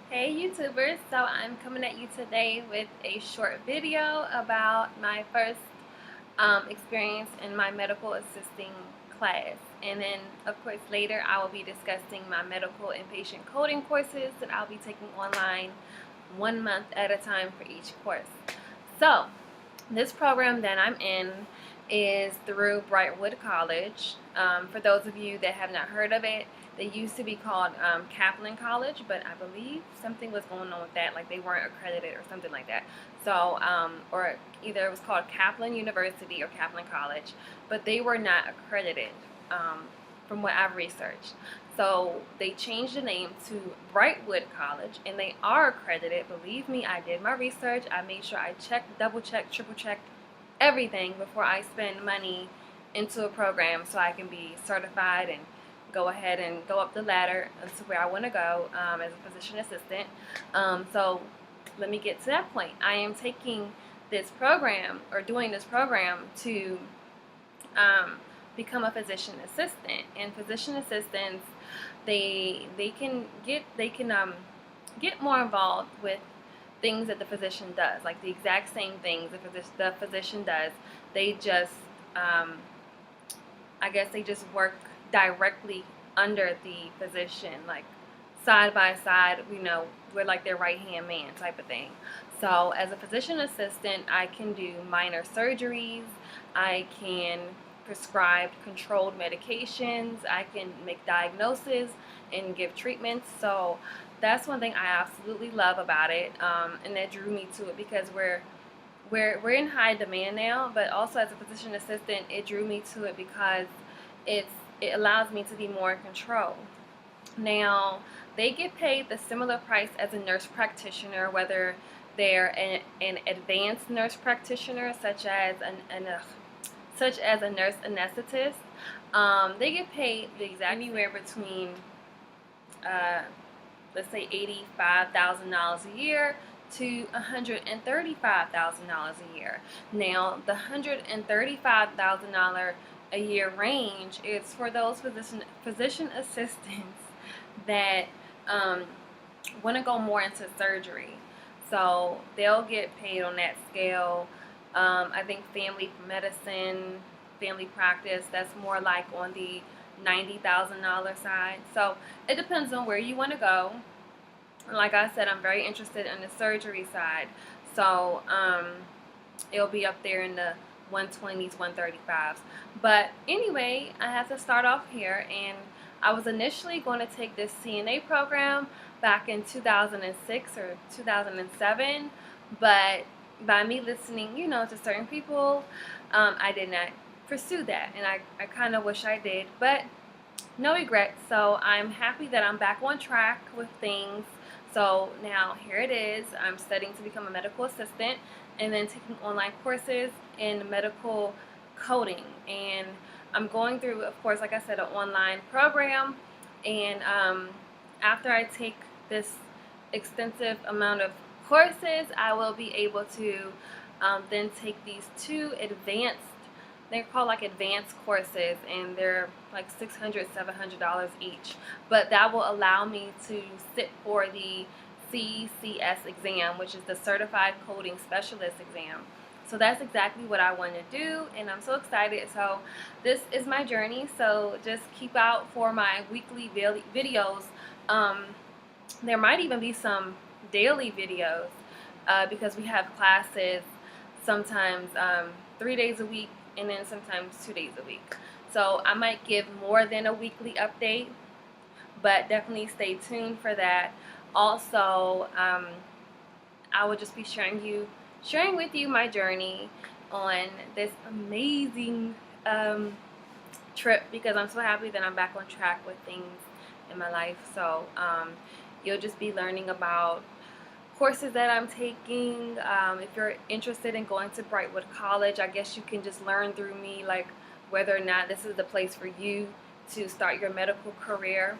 Hey YouTubers, so I'm coming at you today with a short video about my first experience in my medical assisting class. And then of course later I will be discussing my medical and patient coding courses that I'll be taking online 1 month at a time for each course. So this program that I'm in is through Brightwood College. For those of you that have not heard of it, they used to be called Kaplan College, but I believe something was going on with that, like they weren't accredited or something like that. So, or either it was called Kaplan University or Kaplan College, but they were not accredited from what I've researched. So they changed the name to Brightwood College, and they are accredited. Believe me, I did my research. I made sure I checked, double checked, triple checked everything before I spend money into a program so I can be certified and go ahead and go up the ladder to where I want to go as a physician assistant. So let me get to that point. I am taking this program or doing this program to um, become a physician assistant. And physician assistants, they can get more involved with things that the physician does, like the exact same things the physician does. They just, I guess, they just work directly under the physician, like side by side. We're like their right hand man type of thing. So as a physician assistant, I can do minor surgeries. I can prescribe controlled medications. I can make diagnoses and give treatments. So that's one thing I absolutely love about it, and that drew me to it because we're in high demand now. But also as a physician assistant, it drew me to it because it's it allows me to be more in control. Now, they get paid the similar price as a nurse practitioner, whether they're an advanced nurse practitioner, such as a nurse anesthetist. They get paid the exact anywhere between, uh, let's say, $85,000 a year to $135,000 a year. Now, the $135,000 a year range is for those physician assistants that want to go more into surgery. So they'll get paid on that scale. I think family medicine, family practice, that's more like on the $90,000 side. So it depends on where you want to go. Like I said, I'm very interested in the surgery side. So it'll be up there in the 120s, 135s. But anyway, I have to start off here, and I was initially going to take this CNA program back in 2006 or 2007, but by me listening, to certain people, I did not pursue that, and I kind of wish I did, but no regrets. So I'm happy that I'm back on track with things. So now here it is. I'm studying to become a medical assistant and then taking online courses in medical coding. And I'm going through, of course, like I said, an online program. And after I take this extensive amount of courses, I will be able to then take these two advanced, they're called like advanced courses, and they're like $600, $700 each. But that will allow me to sit for the CCS exam, which is the Certified Coding Specialist exam. So that's exactly what I want to do, and I'm so excited. So this is my journey. So just keep out for my weekly videos. There might even be some daily videos because we have classes sometimes 3 days a week and then sometimes 2 days a week. So I might give more than a weekly update, but definitely stay tuned for that. Also, I will just be sharing with you my journey on this amazing trip, because I'm so happy that I'm back on track with things in my life. So you'll just be learning about courses that I'm taking. If you're interested in going to Brightwood College, I guess you can just learn through me, like whether or not this is the place for you to start your medical career.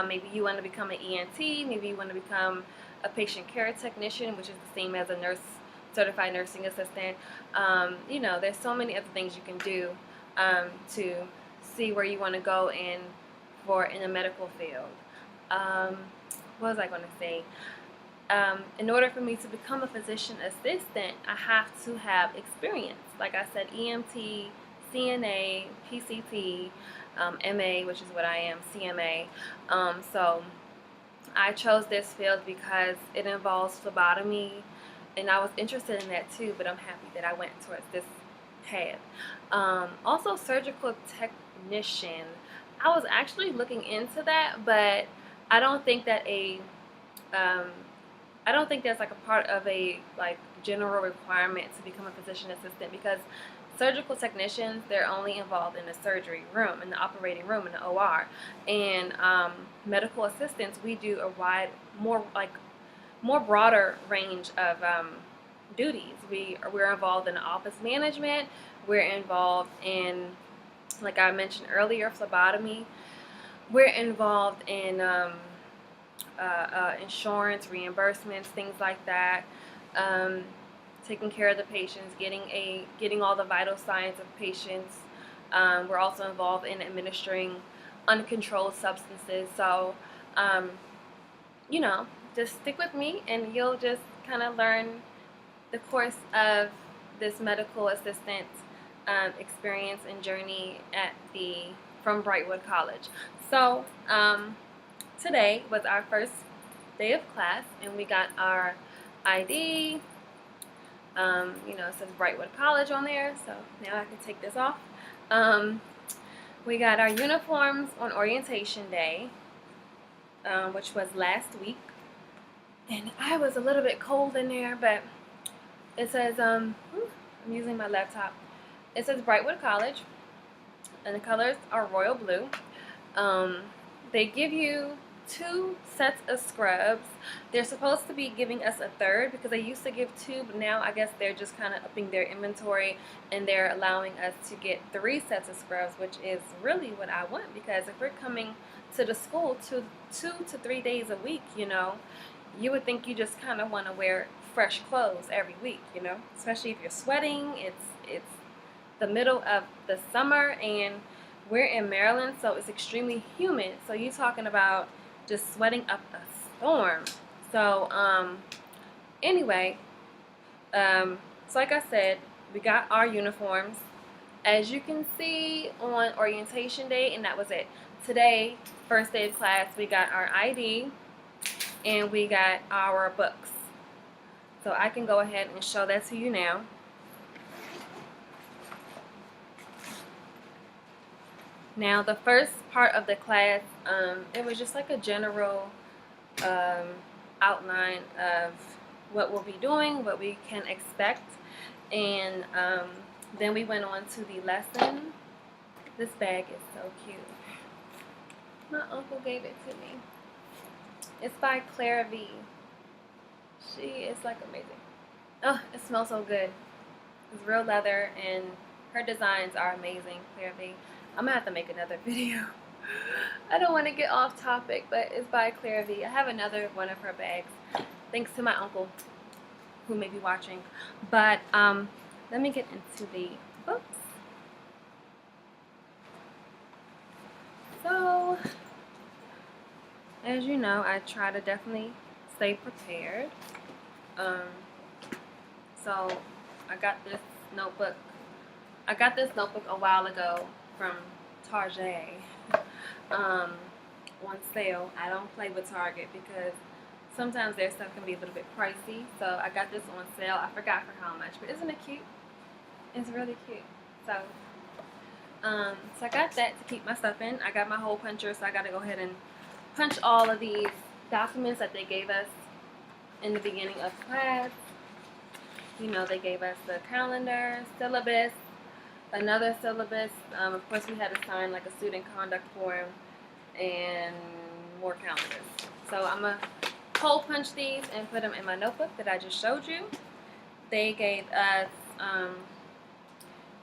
Maybe you want to become an ENT, maybe you want to become a patient care technician, which is the same as a certified nursing assistant. There's so many other things you can do to see where you want to go in the medical field. what was I going to say? In order for me to become a physician assistant, I have to have experience. Like I said, EMT, CNA, PCT, MA, which is what I am, CMA. So I chose this field because it involves phlebotomy, and I was interested in that too, but I'm happy that I went towards this path. Also, surgical technician. I was actually looking into that, but I don't think that um, I don't think that's like a part of a like general requirement to become a physician assistant, because surgical technicians, they're only involved in the surgery room, in the operating room, in the OR, and medical assistants, we do a wide, more broader range of duties. We're involved in office management. We're involved in, like I mentioned earlier, phlebotomy. We're involved in insurance, reimbursements, things like that. Um, Taking care of the patients, getting all the vital signs of patients. We're also involved in administering uncontrolled substances. So, um, you know, just stick with me, and you'll just kind of learn the course of this medical assistant experience and journey from Brightwood College. So today was our first day of class, and we got our ID. It says Brightwood College on there, so now I can take this off. We got our uniforms on orientation day, which was last week, and I was a little bit cold in there, but it says, I'm using my laptop. It says Brightwood College, and the colors are royal blue. They give you 2 sets of scrubs. They're supposed to be giving us a third, because they used to give 2, but now I guess they're just kind of upping their inventory, and they're allowing us to get 3 sets of scrubs, which is really what I want, because if we're coming to the school 2 to 3 days a week, you would think you just kind of want to wear fresh clothes every week, especially if you're sweating. It's the middle of the summer, and we're in Maryland, so it's extremely humid. So you're talking about just sweating up a storm. So anyway, so like I said, we got our uniforms, as you can see, on orientation day, and that was it. Today, first day of class, we got our ID and we got our books. So I can go ahead and show that to you now. Now, the first part of the class, it was just like a general outline of what we'll be doing, what we can expect, and then we went on to the lesson. This bag is so cute. My uncle gave it to me. It's by Clara V. She is like amazing. Oh, it smells so good. It's real leather, and her designs are amazing, Clara V. I'm gonna have to make another video. I don't want to get off topic, but it's by Clara V. I have another one of her bags, thanks to my uncle, who may be watching. But let me get into the books. So, as you know, I try to definitely stay prepared. So I got this notebook. A while ago from Target on sale. I don't play with Target because sometimes their stuff can be a little bit pricey. So I got this on sale. I forgot for how much, but isn't it cute? It's really cute. So I got that to keep my stuff in. I got my hole puncher, so I got to go ahead and punch all of these documents that they gave us in the beginning of class. They gave us the calendar, syllabus, another syllabus. Of course, we had to sign like a student conduct form and more calendars. So I'm going to hole punch these and put them in my notebook that I just showed you. They gave us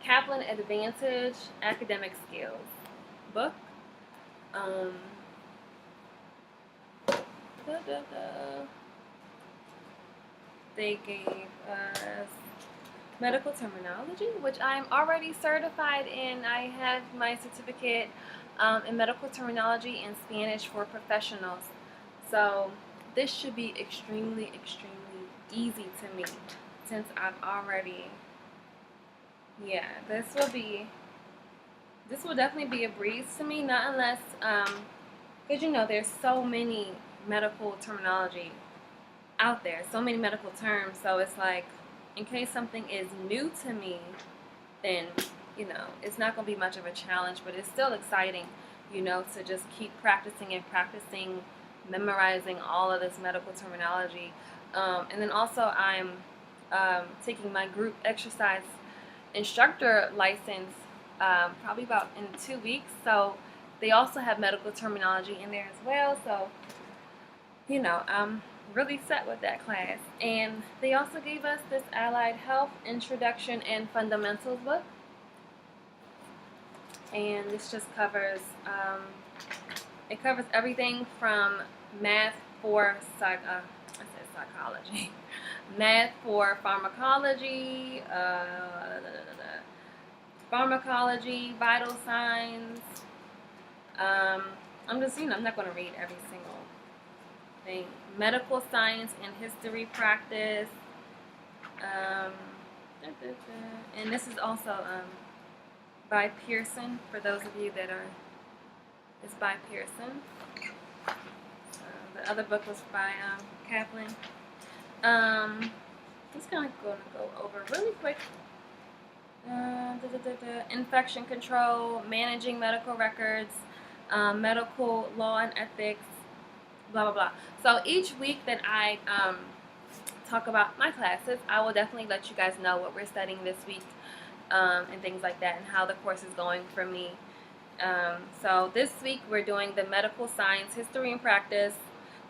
Kaplan Advantage Academic Skills book. They gave us medical terminology, which I'm already certified in. I have my certificate in medical terminology and Spanish for professionals. So this should be extremely, extremely easy to me since I've already, yeah, this will definitely be a breeze to me, not unless, because you know, there's so many medical terminology out there, so many medical terms, so it's like, in case something is new to me, then, you know, it's not going to be much of a challenge, but it's still exciting, you know, to just keep practicing and practicing, memorizing all of this medical terminology. And then also I'm taking my group exercise instructor license probably about in 2 weeks. So they also have medical terminology in there as well. So, you know, I'm really set with that class. And they also gave us this Allied Health Introduction and Fundamentals book. And this just covers, it covers everything from math for psychology, math for pharmacology, pharmacology, vital signs. I'm just, you know, I'm not going to read every single thing. Medical science and history practice. And this is also by Pearson, for those of you that are, it's by Pearson. The other book was by Kaplan. Just kind of going to go over really quick. Infection control, managing medical records, medical law and ethics, blah, blah, blah. So each week that I talk about my classes, I will definitely let you guys know what we're studying this week and things like that, and how the course is going for me. So this week we're doing the medical science, history and practice,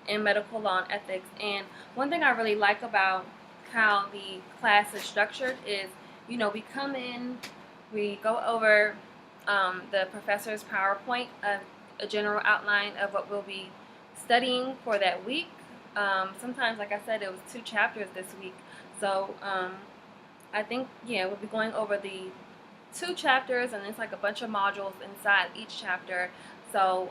and medical law and ethics. And one thing I really like about how the class is structured is, you know, we come in, we go over the professor's PowerPoint, a general outline of what we'll be studying for that week. Sometimes, like I said, it was 2 chapters this week. So I think, yeah, we'll be going over the 2 chapters, and it's like a bunch of modules inside each chapter. So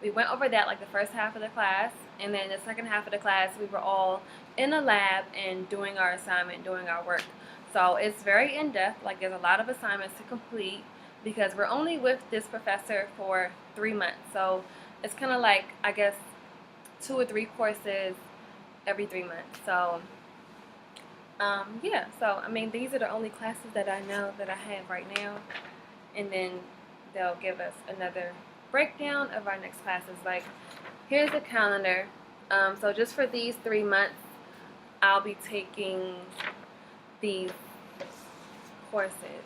we went over that like the first half of the class, and then the second half of the class we were all in a lab and doing our assignment, doing our work. So it's very in-depth, like there's a lot of assignments to complete because we're only with this professor for 3 months. So it's kind of like, I guess, 2 or 3 courses every 3 months. So yeah, so I mean, these are the only classes that I know that I have right now, and then they'll give us another breakdown of our next classes. Like, here's the calendar. So just for these 3 months, I'll be taking these courses.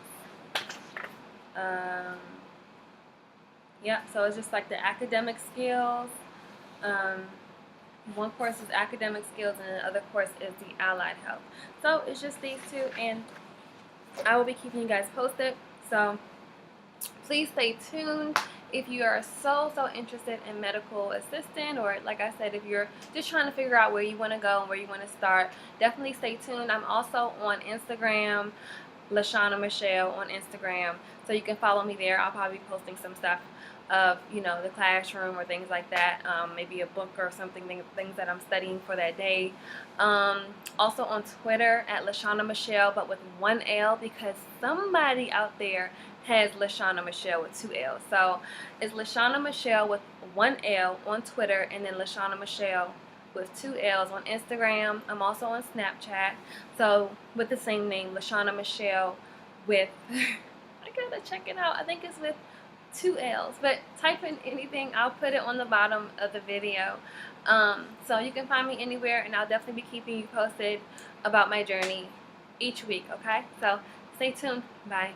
Yeah, so it's just like the academic skills. One course is academic skills, and the other course is the allied health. So it's just these 2, and I will be keeping you guys posted. So please stay tuned. If you are so interested in medical assistant, or like I said, if you're just trying to figure out where you want to go and where you want to start, definitely stay tuned. I'm also on Instagram, Lashana Michelle on Instagram, so you can follow me there. I'll probably be posting some stuff of, you know, the classroom or things like that, maybe a book or something, things that I'm studying for that day. Also on Twitter at Lashana Michelle, but with 1 L, because somebody out there has Lashana Michelle with 2 L's. So it's Lashana Michelle with 1 L on Twitter, and then Lashana Michelle with 2 L's on Instagram. I'm also on Snapchat, so with the same name, Lashana Michelle with I gotta check it out. I think it's with 2 L's, but type in anything, I'll put it on the bottom of the video. So you can find me anywhere, and I'll definitely be keeping you posted about my journey each week, okay? So stay tuned. Bye.